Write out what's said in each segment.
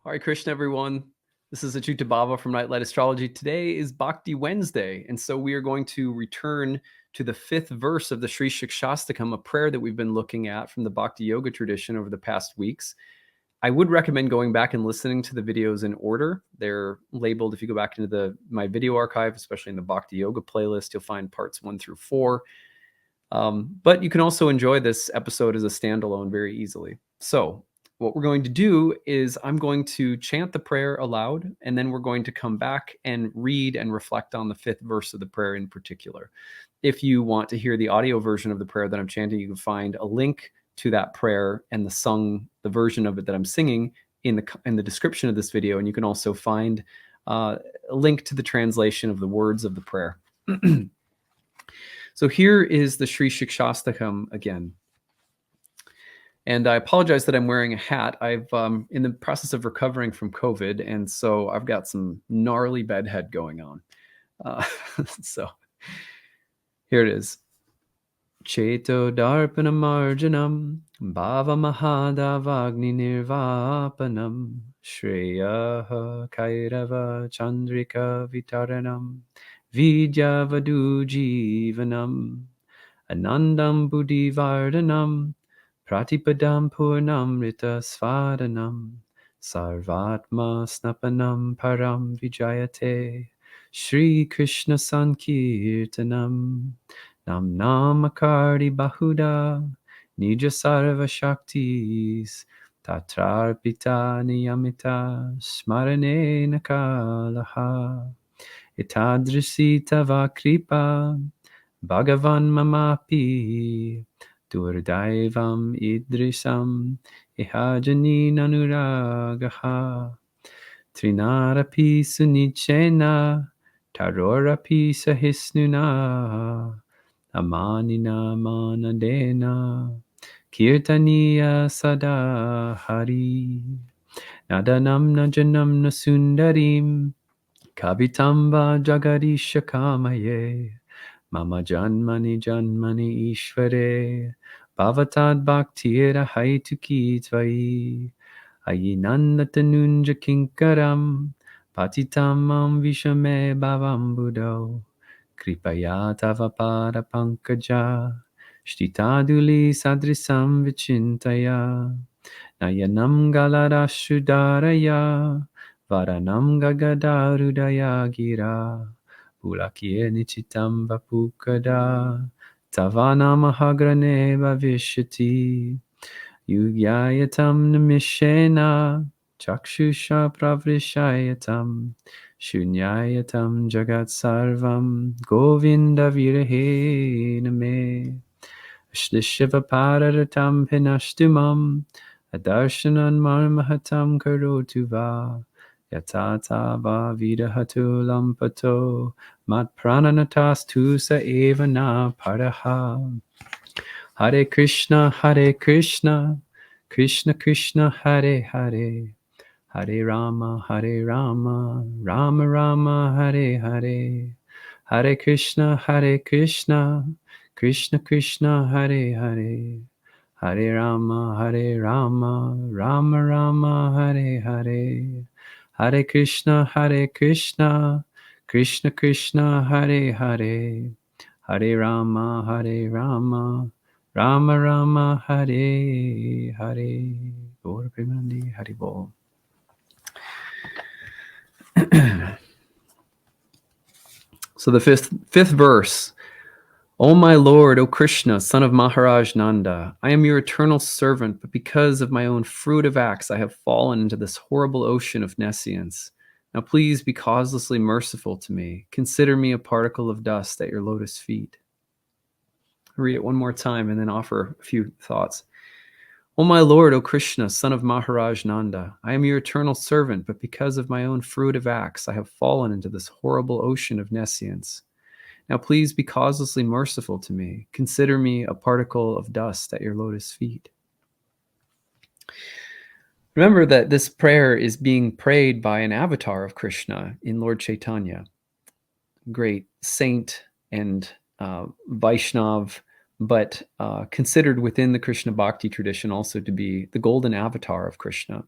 Hare Krishna, everyone. This is acyuta-bhava from Nightlight Astrology. Today is Bhakti Wednesday, and so we are going to return to the 5th verse of the Śrī Śikṣāṣṭakam, a prayer that we've been looking at from the Bhakti Yoga tradition over the past weeks. I would recommend going back and listening to the videos in order. They're labeled, if you go back into my video archive, especially in the Bhakti Yoga playlist, you'll find parts 1 through 4. But you can also enjoy this episode as a standalone very easily. So what we're going to do is I'm going to chant the prayer aloud, and then we're going to come back and read and reflect on the 5th verse of the prayer in particular. If you want to hear the audio version of the prayer that I'm chanting, you can find a link to that prayer and the version of it that I'm singing in the description of this video, and you can also find a link to the translation of the words of the prayer. So here is the Śrī Śikṣāṣṭakam again. And I apologize that I'm wearing a hat. I've in the process of recovering from COVID, and so I've got some gnarly bedhead going on. So here it is. Cheto darpana marjanam bhava mahadavagni nirvapanam shreya kairava chandrika vitaranam vidya vadu jivanam anandam buddhivardhanam pratipadam purnam rita svadanam sarvatma snapanam param vijayate Shri Krishna Sankirtanam Nam Namakardi Bahuda Nija Sarva Shaktis Tatrarpita Niyamita Smarane Nakalaha Itadrisi Tava Kripa Bhagavan Mamapi Durdaivam Idrisam Ihajani Nanuragaha Trinarapi Sunichena Tarorapi Sahisnuna Amanina Manadena Kirtaniya Sada Hari Nadanam Najanam Nasundarim Kavitamba Jagarisha Kamaye Mama Janmani Janmani Ishvare Bhavatad Bhaktira Haituki Tvai Ayinandatanunja Kinkaram Patitamam Vishame Bhavam Buddho Kripaya Tava Pada Pankaja Shtitaduli Sadrisam Vichintaya Nayanam Galarashudaraya Varanam Gagadarudaya Gira Pulakye Nichitam Vapukada Tavanamahagrane Bhavishyati Yugyayatam Namishena Chakshusha Pravrishayatam Shunyayatam Jagat Sarvam Govinda Virahe Name Shlishava Pararatam Pinashtumam Adarshanan Marmahatam Karotuva Yatata Va Vidahatu Lampato Mat Prananatas Tusa Evana Paraha Hare Krishna, Krishna Krishna, Hare Hare, Hare Rama, Rama Rama, Hare Hare, Hare Krishna, Krishna Krishna, Hare Hare, Hare Rama, Rama Rama, Hare Hare, Hare Krishna, Krishna Krishna, Hare Hare, Hare Rama, Rama Rama, Hare Hare. Gaur Premanandi, Hari Bol. So the fifth verse. O my Lord, O Krishna, son of Maharaj Nanda, I am your eternal servant, but because of my own fruit of acts, I have fallen into this horrible ocean of nescience. Now please be causelessly merciful to me. Consider me a particle of dust at your lotus feet. I'll read it one more time and then offer a few thoughts. O my Lord, O Krishna, son of Maharaj Nanda, I am your eternal servant, but because of my own fruit of acts, I have fallen into this horrible ocean of nescience. Now please be causelessly merciful to me. Consider me a particle of dust at your lotus feet. Remember that this prayer is being prayed by an avatar of Krishna in Lord Chaitanya, great saint and Vaishnav, but considered within the Krishna Bhakti tradition also to be the golden avatar of Krishna.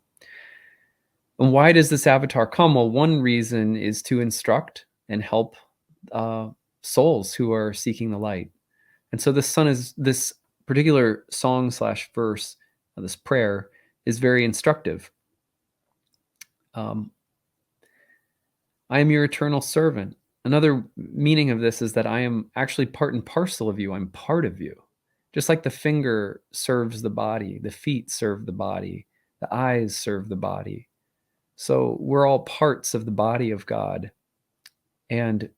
And why does this avatar come? Well, one reason is to instruct and help souls who are seeking the light. And so this particular song / verse, this prayer, is very instructive. I am your eternal servant. Another meaning of this is that I am actually part and parcel of you. I'm part of you. Just like the finger serves the body, the feet serve the body, the eyes serve the body. So we're all parts of the body of God. And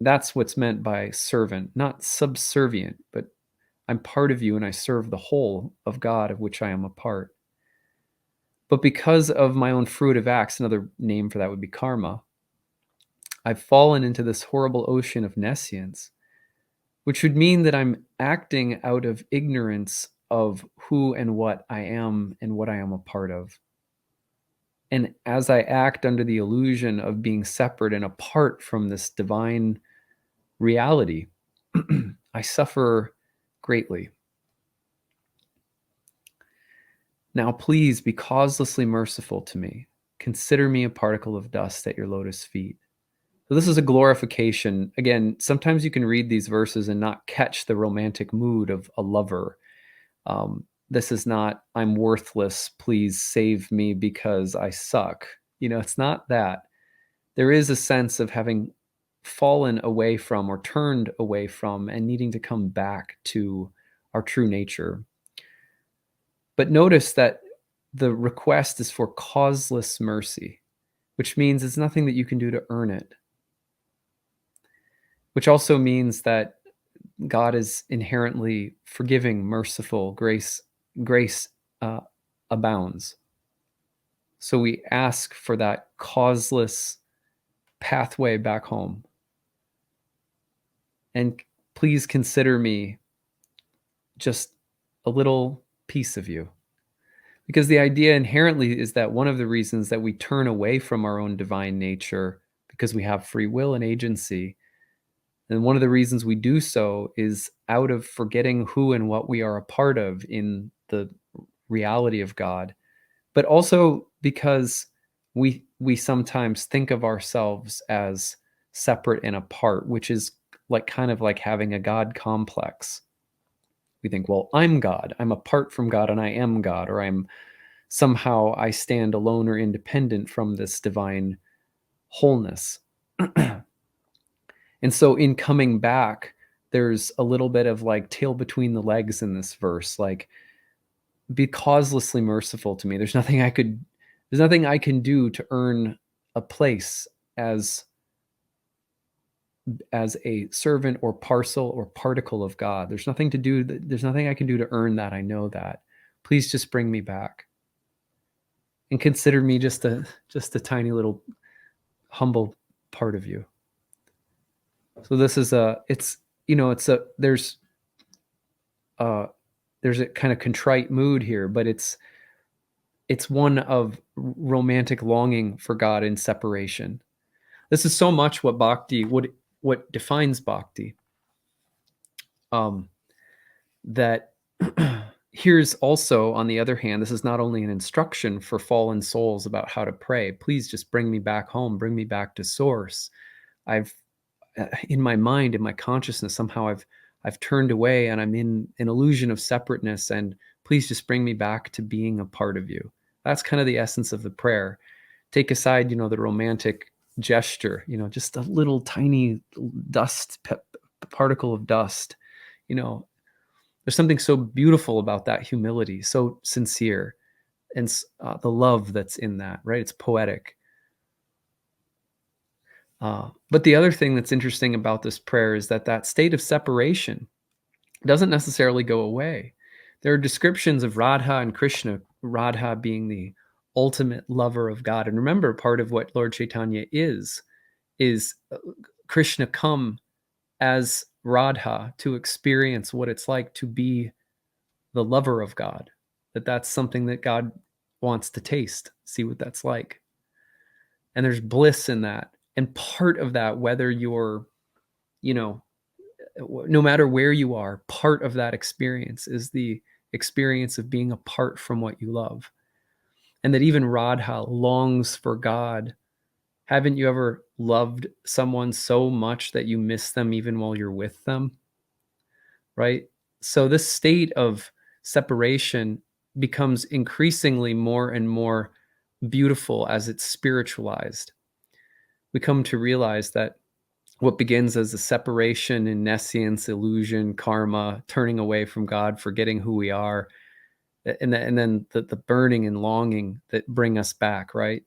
that's what's meant by servant, not subservient, but I'm part of you and I serve the whole of God of which I am a part. But because of my own fruitive acts, another name for that would be karma, I've fallen into this horrible ocean of nescience, which would mean that I'm acting out of ignorance of who and what I am and what I am a part of. And as I act under the illusion of being separate and apart from this divine reality, I suffer greatly. Now, please be causelessly merciful to me. Consider me a particle of dust at your lotus feet. So this is a glorification. Again, sometimes you can read these verses and not catch the romantic mood of a lover. This is not, I'm worthless, please save me because I suck. It's not that. There is a sense of having fallen away from or turned away from and needing to come back to our true nature. But notice that the request is for causeless mercy, which means it's nothing that you can do to earn it. Which also means that God is inherently forgiving, merciful, grace abounds. So we ask for that causeless pathway back home. And please consider me just a little piece of you. Because the idea inherently is that one of the reasons that we turn away from our own divine nature, because we have free will and agency, and one of the reasons we do so is out of forgetting who and what we are a part of in the reality of God, but also because we sometimes think of ourselves as separate and apart, which is kind of like having a God complex. We think, well, I'm God, I'm apart from God, and I am God, or I stand alone or independent from this divine wholeness. And so in coming back, there's a little bit of tail between the legs in this verse, be causelessly merciful to me. There's nothing I can do to earn a place as a servant or parcel or particle of God. There's nothing I can do to earn that. I know that. Please just bring me back. And consider me just a tiny little humble part of you. So this is there's a kind of contrite mood here, but it's one of romantic longing for God in separation. This is so much what Bhakti, what defines Bhakti. That here's also, on the other hand, this is not only an instruction for fallen souls about how to pray. Please just bring me back home, bring me back to source. I've in my mind, in my consciousness, somehow I've turned away and I'm in an illusion of separateness, and please just bring me back to being a part of you. That's kind of the essence of the prayer. Take aside, the romantic gesture, just a little tiny particle of dust. There's something so beautiful about that humility, so sincere, and the love that's in that, right? It's poetic. But the other thing that's interesting about this prayer is that state of separation doesn't necessarily go away. There are descriptions of Radha and Krishna, Radha being the ultimate lover of God. And remember, part of what Lord Chaitanya is Krishna come as Radha to experience what it's like to be the lover of God. That's something that God wants to taste, see what that's like. And there's bliss in that. And part of that, whether you're, no matter where you are, part of that experience is the experience of being apart from what you love. And that even Radha longs for God. Haven't you ever loved someone so much that you miss them even while you're with them? Right? So this state of separation becomes increasingly more and more beautiful as it's spiritualized. We come to realize that what begins as a separation in nescience, illusion, karma, turning away from God, forgetting who we are, and then the burning and longing that bring us back, right?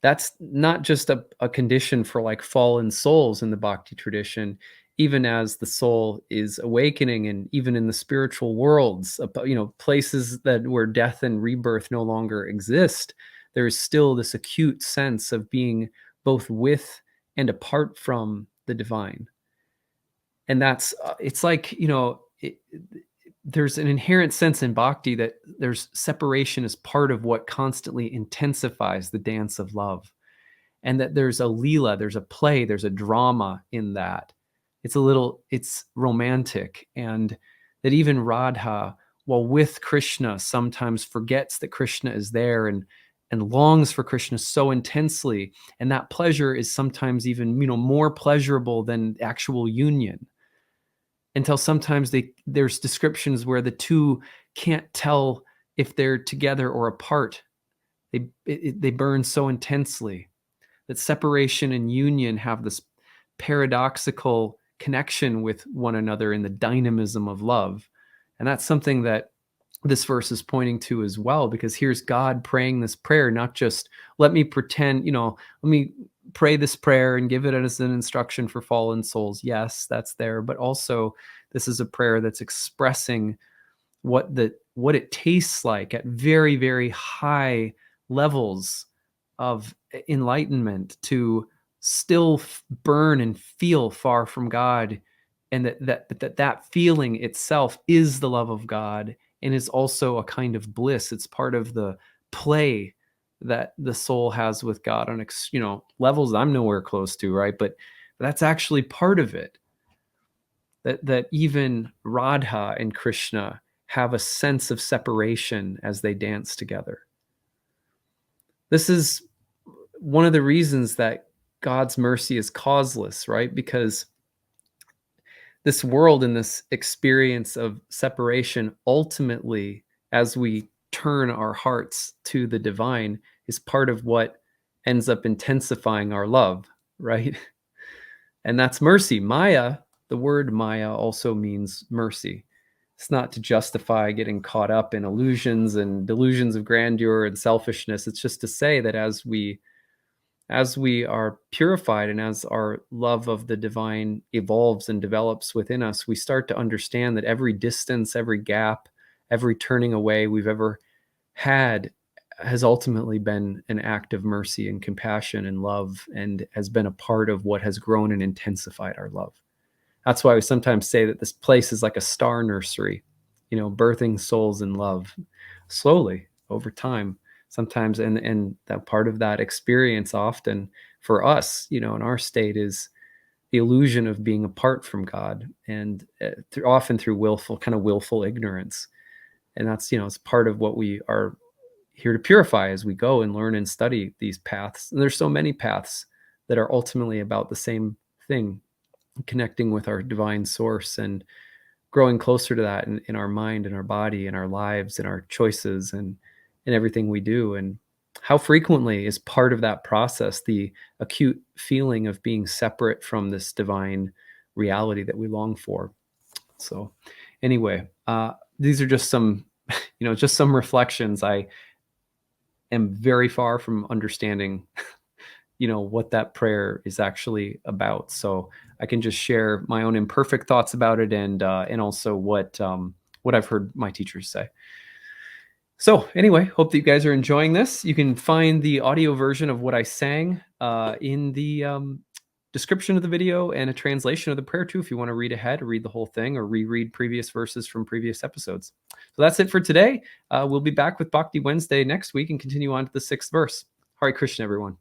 That's not just a condition for like fallen souls in the Bhakti tradition. Even as the soul is awakening, and even in the spiritual worlds, places that where death and rebirth no longer exist, there is still this acute sense of being both with and apart from the divine. And that's it's like, there's an inherent sense in bhakti that there's separation as part of what constantly intensifies the dance of love, and that there's a leela, there's a play, there's a drama in that. It's romantic, and that even Radha, while with Krishna, sometimes forgets that Krishna is there, and longs for Krishna so intensely, and that pleasure is sometimes even more pleasurable than actual union, until sometimes there's descriptions where the two can't tell if they're together or apart. They burn so intensely that separation and union have this paradoxical connection with one another in the dynamism of love. And that's something that this verse is pointing to as well, because here's God praying this prayer, not just let me pretend, let me pray this prayer and give it as an instruction for fallen souls. Yes, that's there. But also this is a prayer that's expressing what it tastes like at very, very high levels of enlightenment to still burn and feel far from God, and that feeling itself is the love of God and is also a kind of bliss. It's part of the play that the soul has with God on levels I'm nowhere close to, right? But that's actually part of it. That even Radha and Krishna have a sense of separation as they dance together. This is one of the reasons that God's mercy is causeless, right? Because this world and this experience of separation, ultimately, as we turn our hearts to the divine, is part of what ends up intensifying our love, right? And that's mercy. Maya, the word Maya also means mercy. It's not to justify getting caught up in illusions and delusions of grandeur and selfishness. It's just to say that as we are purified and as our love of the divine evolves and develops within us, we start to understand that every distance, every gap, every turning away we've ever had has ultimately been an act of mercy and compassion and love, and has been a part of what has grown and intensified our love. That's why we sometimes say that this place is like a star nursery, birthing souls in love slowly over time. Sometimes, and that part of that experience often for us, in our state, is the illusion of being apart from God, and often through willful ignorance. And that's, it's part of what we are here to purify as we go and learn and study these paths. And there's so many paths that are ultimately about the same thing, connecting with our divine source and growing closer to that in our mind and our body and our lives and our choices and everything we do. And how frequently is part of that process the acute feeling of being separate from this divine reality that we long for. So anyway, these are just some, just some reflections. I am very far from understanding what that prayer is actually about. So I can just share my own imperfect thoughts about it, and also what I've heard my teachers say. So anyway, hope that you guys are enjoying this. You can find the audio version of what I sang in the description of the video, and a translation of the prayer too, if you want to read ahead or read the whole thing or reread previous verses from previous episodes. So that's it for today. We'll be back with Bhakti Wednesday next week and continue on to the 6th verse. Hare Krishna, everyone.